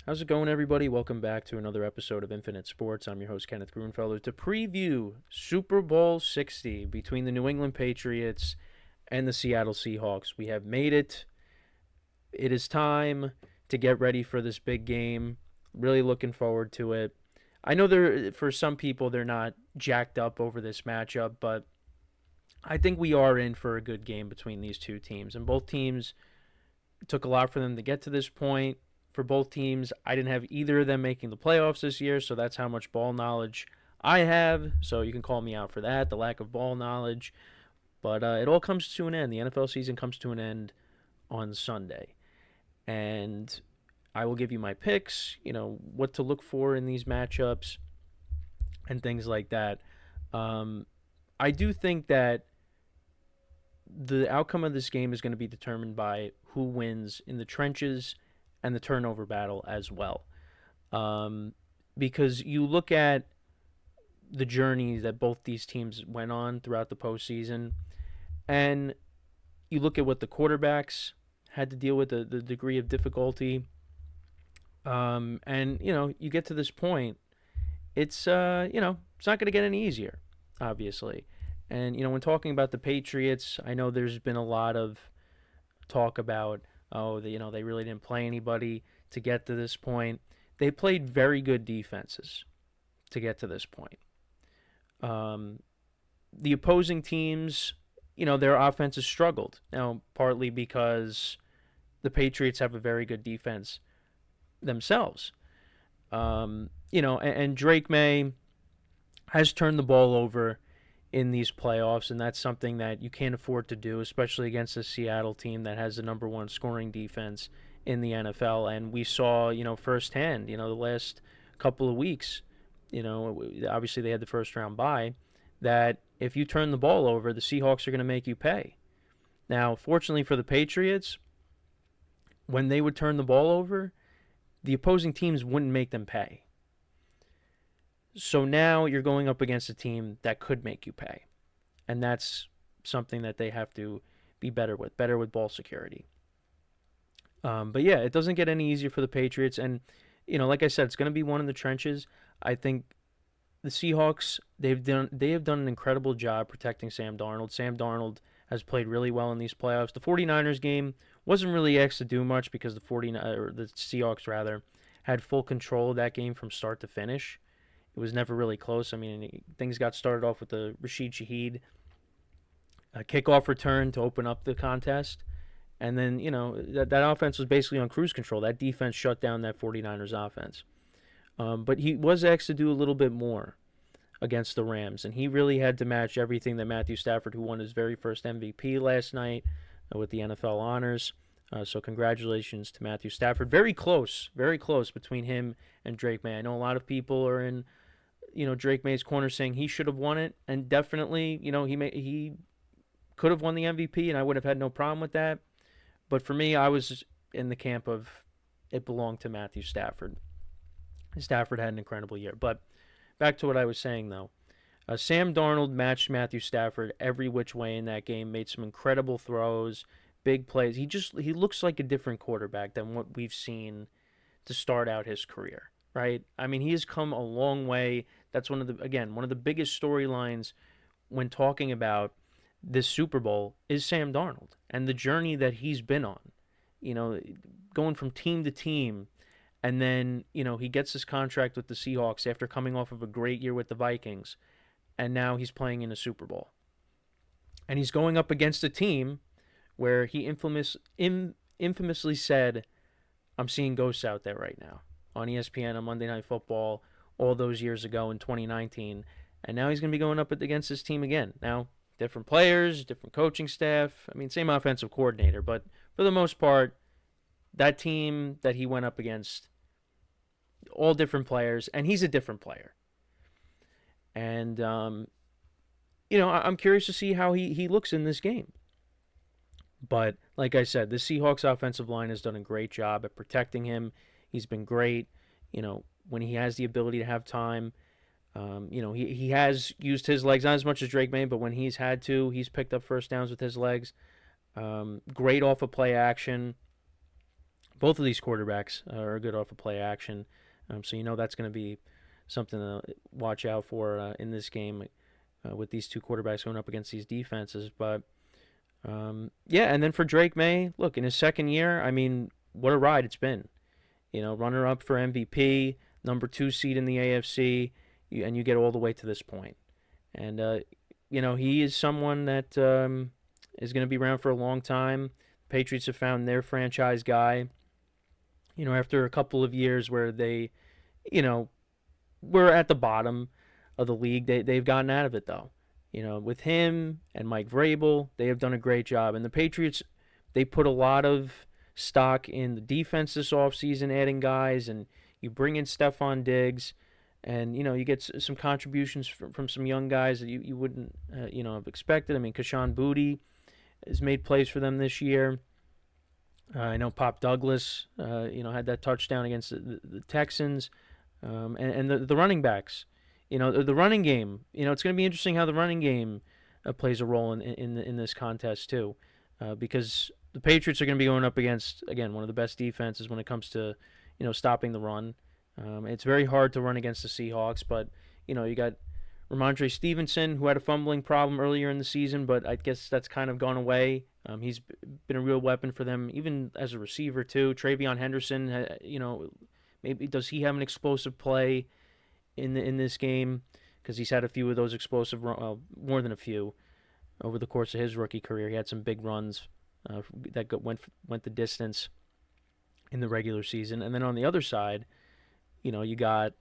How's it going, everybody? Welcome back to another episode of Infinite Sports. I'm your host, Kenneth Grunfelder, to preview Super Bowl 60 between the New England Patriots and the Seattle Seahawks. We have made it. It is time to get ready for this big game. Really looking forward to it. I know for some people they're not jacked up over this matchup, but I think we are in for a good game between these two teams. And both teams took a lot for them to get to this point. For both teams, I didn't have either of them making the playoffs this year, so that's how much ball knowledge I have. So you can call me out for that, the lack of ball knowledge. But it all comes to an end. The NFL season comes to an end on Sunday. And I will give you my picks, what to look for in these matchups and things like that. I do think that the outcome of this game is going to be determined by who wins in the trenches and the turnover battle as well. Because you look at the journey that both these teams went on throughout the postseason, and you look at what the quarterbacks had to deal with, the degree of difficulty. And, you get to this point, it's not going to get any easier, obviously. And, when talking about the Patriots, I know there's been a lot of talk about, they really didn't play anybody to get to this point. They played very good defenses to get to this point. The opposing teams, their offenses struggled. Now, partly because the Patriots have a very good defense themselves. And Drake May has turned the ball over in these playoffs, and that's something that you can't afford to do, especially against a Seattle team that has the number one scoring defense in the NFL. And we saw, firsthand, the last couple of weeks, obviously they had the first round bye, that if you turn the ball over, the Seahawks are going to make you pay. Now, fortunately for the Patriots, when they would turn the ball over, the opposing teams wouldn't make them pay. So now you're going up against a team that could make you pay. And that's something that they have to be better with ball security. But yeah, it doesn't get any easier for the Patriots. And, like I said, it's going to be one in the trenches. I think the Seahawks, they have done an incredible job protecting Sam Darnold. Sam Darnold has played really well in these playoffs. The 49ers game wasn't really asked to do much because the Seahawks had full control of that game from start to finish. It was never really close. I mean, things got started off with the Rashid Shaheed kickoff return to open up the contest. And then, that offense was basically on cruise control. That defense shut down that 49ers offense. But he was asked to do a little bit more against the Rams. And he really had to match everything that Matthew Stafford, who won his very first MVP last night with the NFL honors. So congratulations to Matthew Stafford. Very close between him and Drake May. I know a lot of people are in Drake May's corner saying he should have won it, and definitely he could have won the MVP, and I would have had no problem with that. But for me, I was in the camp of it belonged to Matthew Stafford. Stafford had an incredible year. But back to what I was saying, though. Sam Darnold matched Matthew Stafford every which way in that game, made some incredible throws, big plays. He looks like a different quarterback than what we've seen to start out his career, right? I mean, he has come a long way. That's one of the biggest storylines when talking about this Super Bowl is Sam Darnold and the journey that he's been on. Going from team to team, and then, he gets his contract with the Seahawks after coming off of a great year with the Vikings, and now he's playing in a Super Bowl. And he's going up against a team where he infamously said, "I'm seeing ghosts out there right now," on ESPN on Monday Night Football all those years ago in 2019. And now he's going to be going up against this team again. Now, different players, different coaching staff. I mean, same offensive coordinator. But for the most part, that team that he went up against, all different players, and he's a different player. And, I'm curious to see how he looks in this game. But like I said, the Seahawks offensive line has done a great job at protecting him. He's been great. When he has the ability to have time, he has used his legs, not as much as Drake May, but when he's had to, he's picked up first downs with his legs. Great off of play action. Both of these quarterbacks are good off of play action, so that's going to be something to watch out for in this game with these two quarterbacks going up against these defenses. But yeah, and then for Drake May, look, in his second year, I mean, what a ride it's been. Runner up for MVP, number 2 seed in the AFC, and you get all the way to this point. And he is someone that is going to be around for a long time. Patriots have found their franchise guy. After a couple of years where they, were at the bottom of the league, they've gotten out of it though. With him and Mike Vrabel, they have done a great job. And the Patriots, they put a lot of stock in the defense this offseason, adding guys, and you bring in Stephon Diggs, and you get some contributions from some young guys that you wouldn't have expected. I mean, Kashawn Boutte has made plays for them this year. I know Pop Douglas, had that touchdown against the Texans, and the running backs, the running game. It's going to be interesting how the running game plays a role in this contest too, because the Patriots are going to be going up against, again, one of the best defenses when it comes to stopping the run. It's very hard to run against the Seahawks, but you got Ramondre Stevenson, who had a fumbling problem earlier in the season, but I guess that's kind of gone away. He's been a real weapon for them, even as a receiver too. Travion Henderson, maybe does he have an explosive play in this game? Because he's had a few of those explosive, more than a few, over the course of his rookie career. He had some big runs that went the distance in the regular season. And then on the other side, you got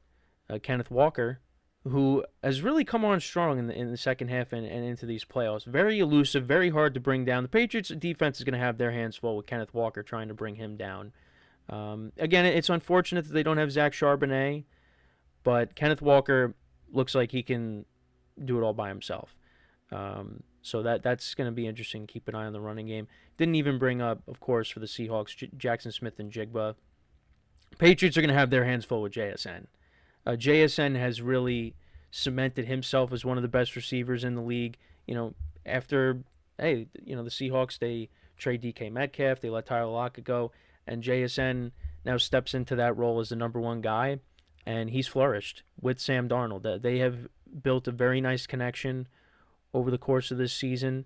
Kenneth Walker, who has really come on strong in the second half and into these playoffs. Very elusive, very hard to bring down. The Patriots defense is going to have their hands full with Kenneth Walker trying to bring him down. Again, it's unfortunate that they don't have Zach Charbonnet, but Kenneth Walker looks like he can do it all by himself. So that's going to be interesting. Keep an eye on the running game. Didn't even bring up, of course, for the Seahawks, Jackson Smith and Jigba. Patriots are going to have their hands full with JSN. JSN has really cemented himself as one of the best receivers in the league. After, the Seahawks, they trade DK Metcalf, they let Tyler Lockett go, and JSN now steps into that role as the number 1 guy, and he's flourished with Sam Darnold. They have built a very nice connection over the course of this season,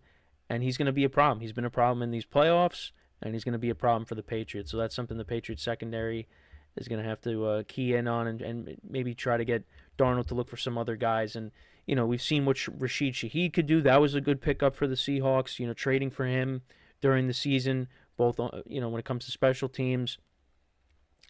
and he's going to be a problem. He's been a problem in these playoffs, and he's going to be a problem for the Patriots. So that's something the Patriots secondary is going to have to key in on and maybe try to get Darnold to look for some other guys. And, we've seen what Rashid Shaheed could do. That was a good pickup for the Seahawks, trading for him during the season, both, when it comes to special teams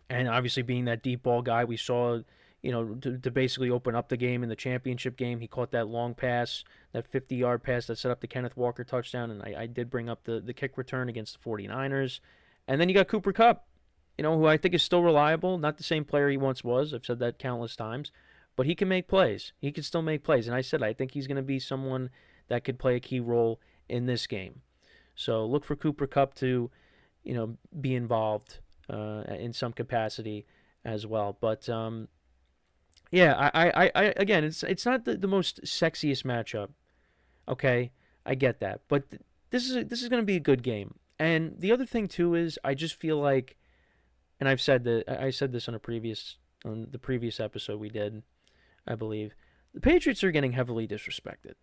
and obviously being that deep ball guy we saw, to basically open up the game in the championship game. He caught that long pass, that 50-yard pass that set up the Kenneth Walker touchdown, and I did bring up the kick return against the 49ers. And then you got Cooper Kupp, who I think is still reliable, not the same player he once was. I've said that countless times. But he can make plays. He can still make plays. And I said I think he's going to be someone that could play a key role in this game. So look for Cooper Kupp to, be involved in some capacity as well. But, yeah, I again, it's not the most sexiest matchup. Okay, I get that. But this is going to be a good game. And the other thing, too, is I just feel like, and I said this on the previous episode we did, I believe, the Patriots are getting heavily disrespected.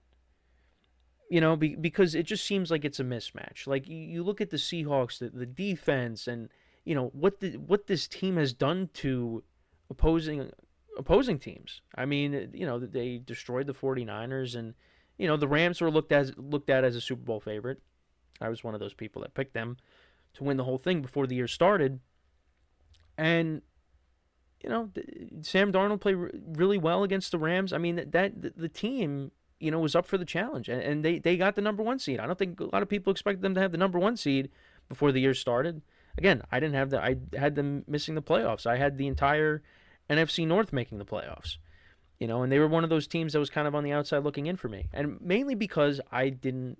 Because it just seems like it's a mismatch. Like you look at the Seahawks, the defense, and what this team has done to opposing teams. I mean, they destroyed the 49ers, and the Rams were looked at as a Super Bowl favorite. I was one of those people that picked them to win the whole thing before the year started. And Sam Darnold played really well against the Rams. I mean, the team, was up for the challenge, and they got the number 1 seed. I don't think a lot of people expected them to have the number 1 seed before the year started. Again, I didn't have I had them missing the playoffs. I had the entire NFC North making the playoffs. And they were one of those teams that was kind of on the outside looking in for me. And mainly because I didn't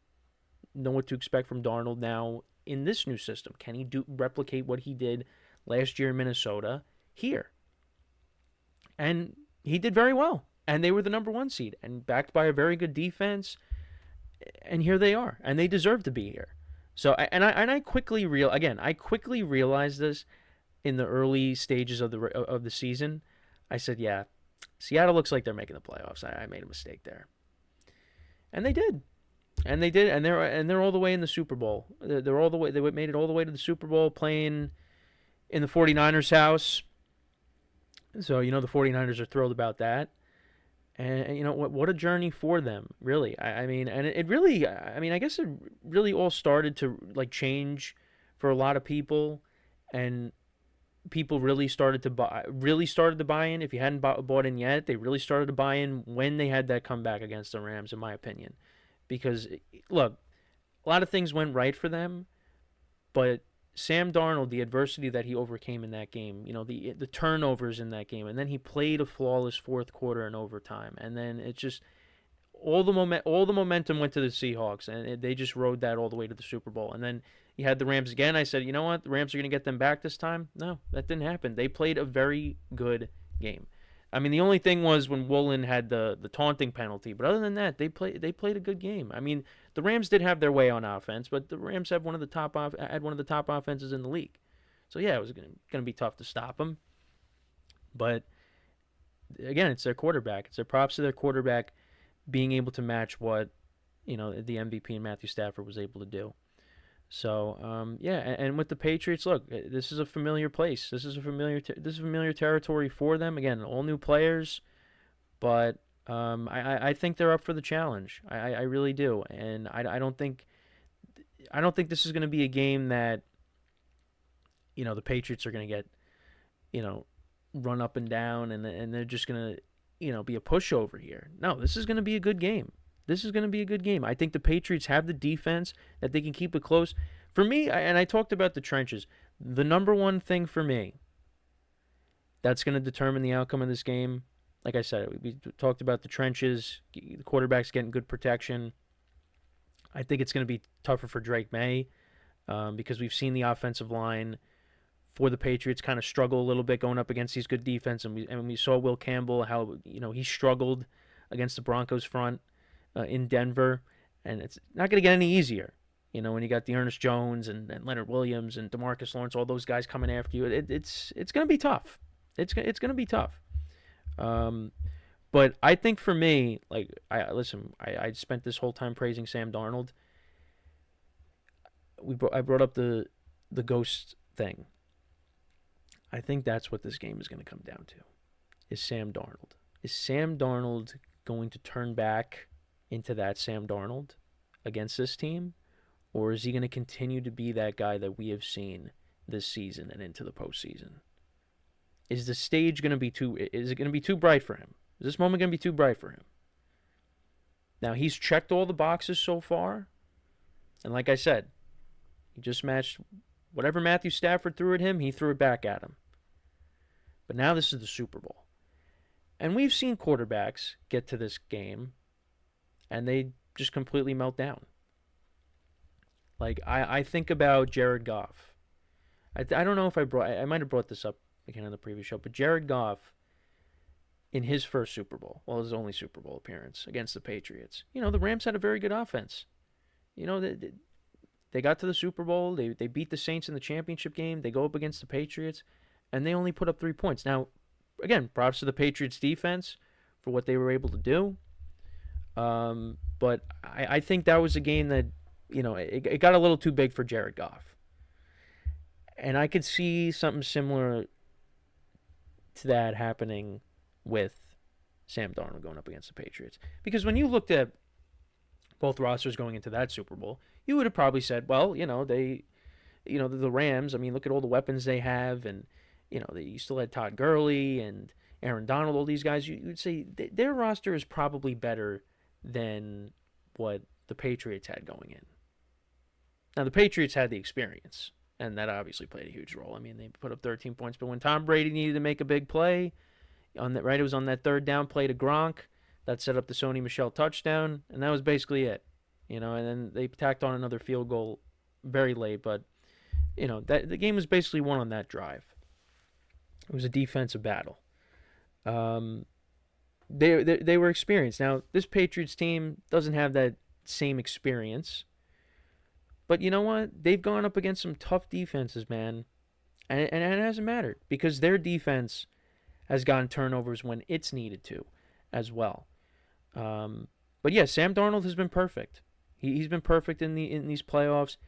know what to expect from Darnold now in this new system. Can he replicate what he did last year in Minnesota here? And he did very well. And they were the number 1 seed and backed by a very good defense. And here they are. And they deserve to be here. So, I quickly realized this. in the early stages of the season, I said, yeah, Seattle looks like they're making the playoffs. I made a mistake there, and they did. And they did, and they're all the way in the Super Bowl. They're all the way. They made it all the way to the Super Bowl, playing in the 49ers' house. So the 49ers are thrilled about that. And what a journey for them, really. I mean, and it really, I mean, I guess it really all started to like change for a lot of people, and people really started to buy in. If you hadn't bought in yet, they really started to buy in when they had that comeback against the Rams, in my opinion. Because look, a lot of things went right for them, but Sam Darnold, the adversity that he overcame in that game, the turnovers in that game, and then he played a flawless fourth quarter in overtime, and then it just all the momentum went to the Seahawks, and they just rode that all the way to the Super Bowl. And then you had the Rams again. I said, you know what, the Rams are going to get them back this time. No, that didn't happen. They played a very good game. I mean, the only thing was when Woolen had the taunting penalty, but other than that, they played a good game. I mean, the Rams did have their way on offense, but the Rams had one of the top offenses in the league. So yeah, it was going to be tough to stop them. But again, it's their quarterback. It's their props to their quarterback being able to match what the MVP and Matthew Stafford was able to do. So yeah, and with the Patriots, look, this is a familiar place. This is familiar territory for them. Again, all new players, but I think they're up for the challenge. I really do, and I don't think this is going to be a game that the Patriots are going to get run up and down, and they're just going to be a pushover here. No, this is going to be a good game. This is going to be a good game. I think the Patriots have the defense that they can keep it close. For me, and I talked about the trenches, the number one thing for me that's going to determine the outcome of this game, like I said, we talked about the trenches, the quarterback's getting good protection. I think it's going to be tougher for Drake May because we've seen the offensive line for the Patriots kind of struggle a little bit going up against these good defense, and we saw Will Campbell, how he struggled against the Broncos front in Denver, and it's not going to get any easier. When you got the Ernest Jones and Leonard Williams and DeMarcus Lawrence, all those guys coming after you, it's going to be tough. It's going to be tough. But I think for me, like I spent this whole time praising Sam Darnold. I brought up the ghost thing. I think that's what this game is going to come down to. Is Sam Darnold? Is Sam Darnold going to turn back into that Sam Darnold against this team? Or is he going to continue to be that guy that we have seen this season and into the postseason? Is the stage going to be is it going to be too bright for him? Is this moment going to be too bright for him? Now, he's checked all the boxes so far. And like I said, he just matched whatever Matthew Stafford threw at him, he threw it back at him. But now this is the Super Bowl. And we've seen quarterbacks get to this game and they just completely melt down. Like, I think about Jared Goff. I don't know if I might have brought this up again on the previous show, but Jared Goff, in his first Super Bowl, his only Super Bowl appearance against the Patriots, the Rams had a very good offense. They got to the Super Bowl, they beat the Saints in the championship game, they go up against the Patriots, and they only put up 3 points. Now, again, props to the Patriots defense for what they were able to do. But I think that was a game that, it got a little too big for Jared Goff. And I could see something similar to that happening with Sam Darnold going up against the Patriots. Because when you looked at both rosters going into that Super Bowl, you would have probably said, well, the Rams, I mean, look at all the weapons they have, and, you still had Todd Gurley and Aaron Donald, all these guys. You'd say their roster is probably better than what the Patriots had going in. Now, the Patriots had the experience, and that obviously played a huge role. I mean, they put up 13 points, but when Tom Brady needed to make a big play, it was on that third down play to Gronk, that set up the Sony Michel touchdown, and that was basically it. And then they tacked on another field goal very late, but, the game was basically won on that drive. It was a defensive battle. They were experienced. Now, this Patriots team doesn't have that same experience. But you know what? They've gone up against some tough defenses, man. And it hasn't mattered because their defense has gotten turnovers when it's needed to as well. Um, but yeah, Sam Darnold has been perfect. He's been perfect in these playoffs.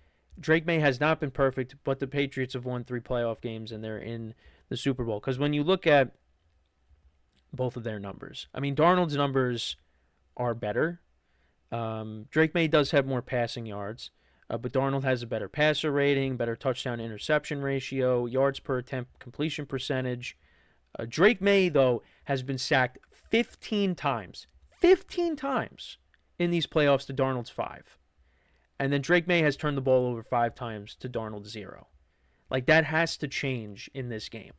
Drake May has not been perfect, but the Patriots have won 3 playoff games and they're in the Super Bowl. Because when you look at both of their numbers, I mean, Darnold's numbers are better. Drake May does have more passing yards, but Darnold has a better passer rating, better touchdown interception ratio, yards per attempt, completion percentage. Drake May, though, has been sacked 15 times. 15 times in these playoffs to Darnold's 5. And then Drake May has turned the ball over 5 times to Darnold's 0. Like, that has to change in this game.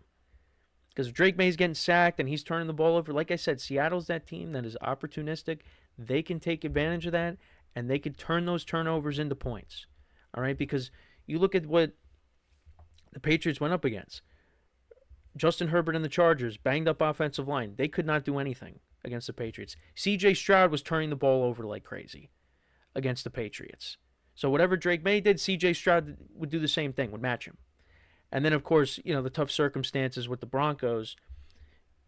Because if Drake May's getting sacked and he's turning the ball over, like I said, Seattle's that team that is opportunistic. They can take advantage of that, and they can turn those turnovers into points. All right? Because you look at what the Patriots went up against. Justin Herbert and the Chargers, banged up offensive line. They could not do anything against the Patriots. C.J. Stroud was turning the ball over like crazy against the Patriots. So whatever Drake May did, C.J. Stroud would do the same thing, would match him. And then, of course, the tough circumstances with the Broncos,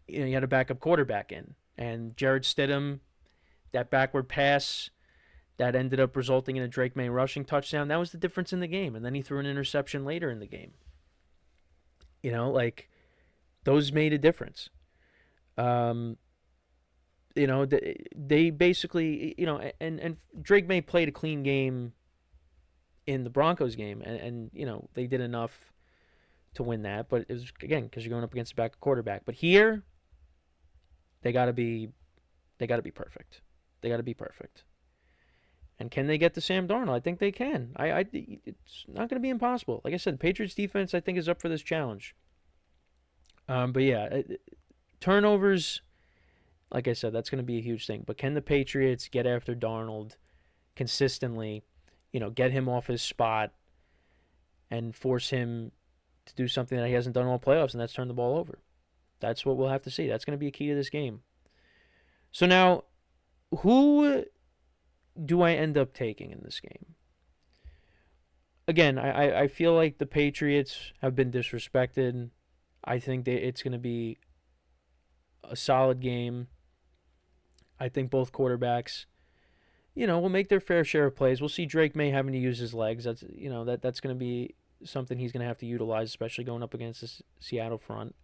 you had a backup quarterback in. And Jared Stidham, that backward pass that ended up resulting in a Drake May rushing touchdown, that was the difference in the game. And then he threw an interception later in the game. Those made a difference. They basically, and Drake May played a clean game in the Broncos game, and they did enough to win that. But it was, again, because you're going up against a backup quarterback. But here, they got to be perfect. They got to be perfect. And can they get to Sam Darnold? I think they can. It's not going to be impossible. Like I said, the Patriots defense, I think, is up for this challenge. But yeah, turnovers, like I said, that's going to be a huge thing. But can the Patriots get after Darnold consistently, get him off his spot and force him to do something that he hasn't done all playoffs, and that's turn the ball over? That's what we'll have to see. That's going to be a key to this game. So now, who do I end up taking in this game? Again, I feel like the Patriots have been disrespected. I think it's going to be a solid game. I think both quarterbacks, will make their fair share of plays. We'll see Drake May having to use his legs. That's that's going to be something he's going to have to utilize, especially going up against the Seattle front.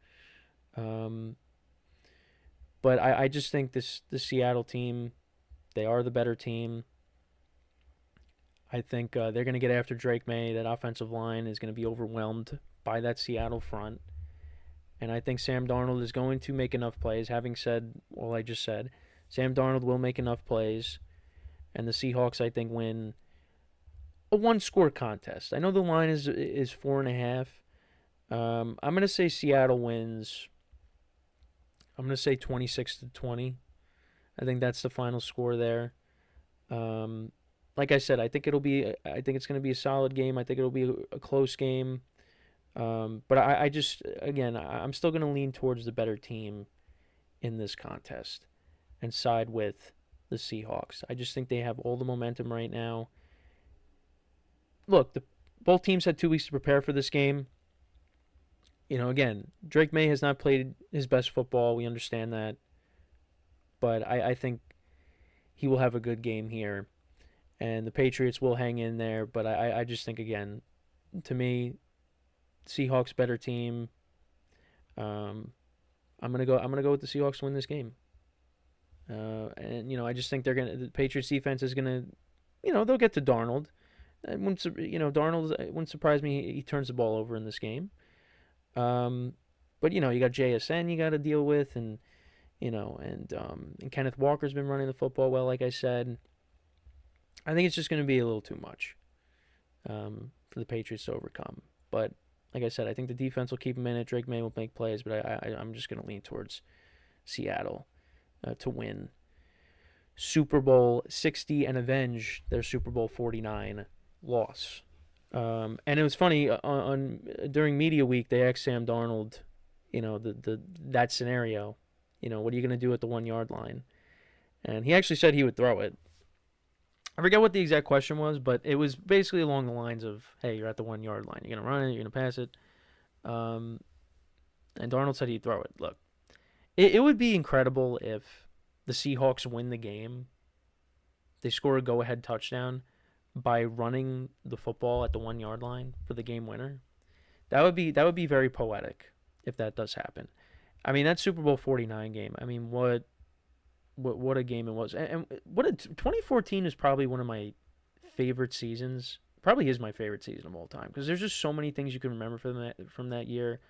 But I just think the Seattle team, they are the better team. I think they're going to get after Drake May. That offensive line is going to be overwhelmed by that Seattle front. And I think Sam Darnold is going to make enough plays. Having said all I just said, Sam Darnold will make enough plays. And the Seahawks, I think, win a one-score contest. I know the line is 4.5. I'm going to say Seattle wins. I'm going to say 26-20. I think that's the final score there. Like I said, I think it's going to be a solid game. I think it'll be a close game. But I just, again, I'm still going to lean towards the better team in this contest and side with the Seahawks. I just think they have all the momentum right now. Look, both teams had 2 weeks to prepare for this game. Again, Drake May has not played his best football. We understand that. But I think he will have a good game here. And the Patriots will hang in there. But I just think, again, to me, Seahawks better team. I'm gonna go with the Seahawks to win this game. And I just think the Patriots defense is gonna, they'll get to Darnold. Darnold, it wouldn't surprise me he turns the ball over in this game. But you got JSN you got to deal with, and and Kenneth Walker's been running the football well, like I said. I think it's just going to be a little too much for the Patriots to overcome. But like I said, I think the defense will keep him in it. Drake May will make plays, but I'm just going to lean towards Seattle to win Super Bowl 60 and avenge their Super Bowl 49 loss. And it was funny during media week they asked Sam Darnold, that scenario, what are you going to do at the 1 yard line? And he actually said he would throw it. I forget what the exact question was, but it was basically along the lines of, hey, you're at the 1 yard line. You're going to run it, you're going to pass it. Um, and Darnold said he'd throw it. Look, it would be incredible if the Seahawks win the game. They score a go-ahead touchdown by running the football at the 1 yard line for the game winner. That would be very poetic if that does happen. I mean, that Super Bowl 49 game. I mean, what a game it was, and what 2014 is probably one of my favorite seasons. Probably is my favorite season of all time because there's just so many things you can remember from that year.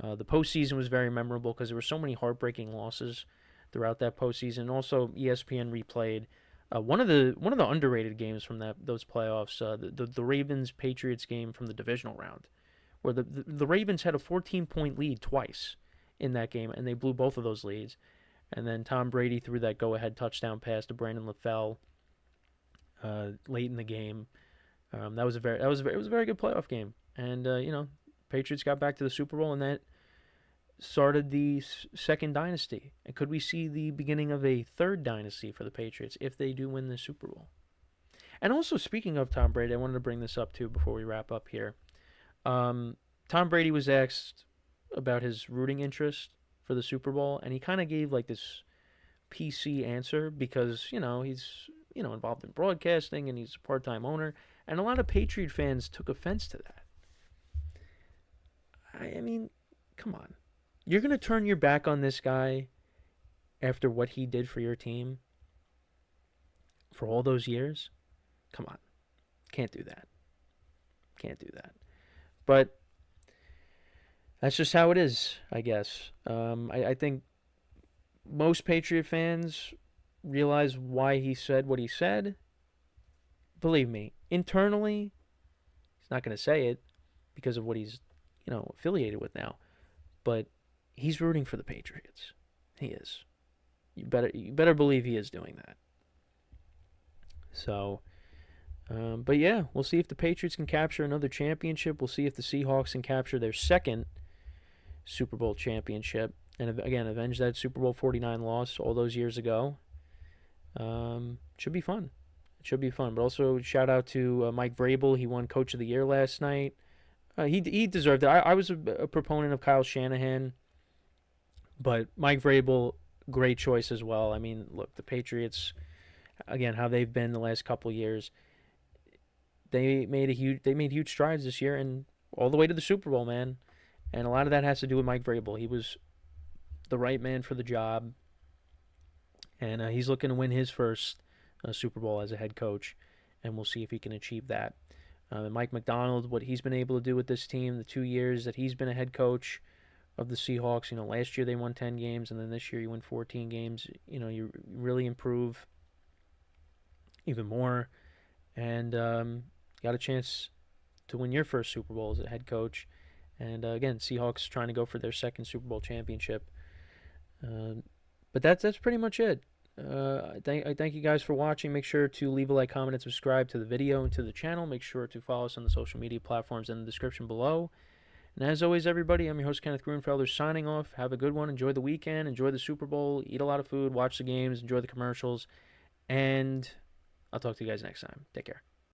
The postseason was very memorable because there were so many heartbreaking losses throughout that postseason. Also, ESPN replayed one of the underrated games from those playoffs. The Ravens Patriots game from the divisional round, where the Ravens had a 14-point lead twice in that game, and they blew both of those leads. And then Tom Brady threw that go-ahead touchdown pass to Brandon LaFell late in the game. It was a very good playoff game, and Patriots got back to the Super Bowl, and that started the second dynasty. And could we see the beginning of a third dynasty for the Patriots if they do win the Super Bowl? And also, speaking of Tom Brady, I wanted to bring this up too before we wrap up here. Tom Brady was asked about his rooting interest for the Super Bowl, and he kind of gave like this PC answer because he's involved in broadcasting and he's a part-time owner, and a lot of Patriot fans took offense to that. I mean, come on, you're gonna turn your back on this guy after what he did for your team for all those years? Come on, can't do that. Can't do that. But that's just how it is, I guess. I think most Patriot fans realize why he said what he said. Believe me, internally, he's not going to say it because of what he's, affiliated with now. But he's rooting for the Patriots. He is. You better believe he is doing that. So, but yeah, we'll see if the Patriots can capture another championship. We'll see if the Seahawks can capture their second Super Bowl championship, and again avenge that Super Bowl 49 loss all those years ago. Should be fun. It should be fun. But also shout out to Mike Vrabel. He won Coach of the Year last night. He deserved it. I was a proponent of Kyle Shanahan, but Mike Vrabel, great choice as well. I mean, look, the Patriots, again, how they've been the last couple of years. They made huge strides this year and all the way to the Super Bowl, man. And a lot of that has to do with Mike Vrabel. He was the right man for the job, and he's looking to win his first Super Bowl as a head coach, and we'll see if he can achieve that. And Mike Macdonald, what he's been able to do with this team, the 2 years that he's been a head coach of the Seahawks. Last year they won 10 games, and then this year you win 14 games. You really improve even more, and got a chance to win your first Super Bowl as a head coach. And again, Seahawks trying to go for their second Super Bowl championship. But that's pretty much it. I thank you guys for watching. Make sure to leave a like, comment, and subscribe to the video and to the channel. Make sure to follow us on the social media platforms in the description below. And as always, everybody, I'm your host, Kenneth Grunfelder, signing off. Have a good one. Enjoy the weekend. Enjoy the Super Bowl. Eat a lot of food. Watch the games. Enjoy the commercials. And I'll talk to you guys next time. Take care.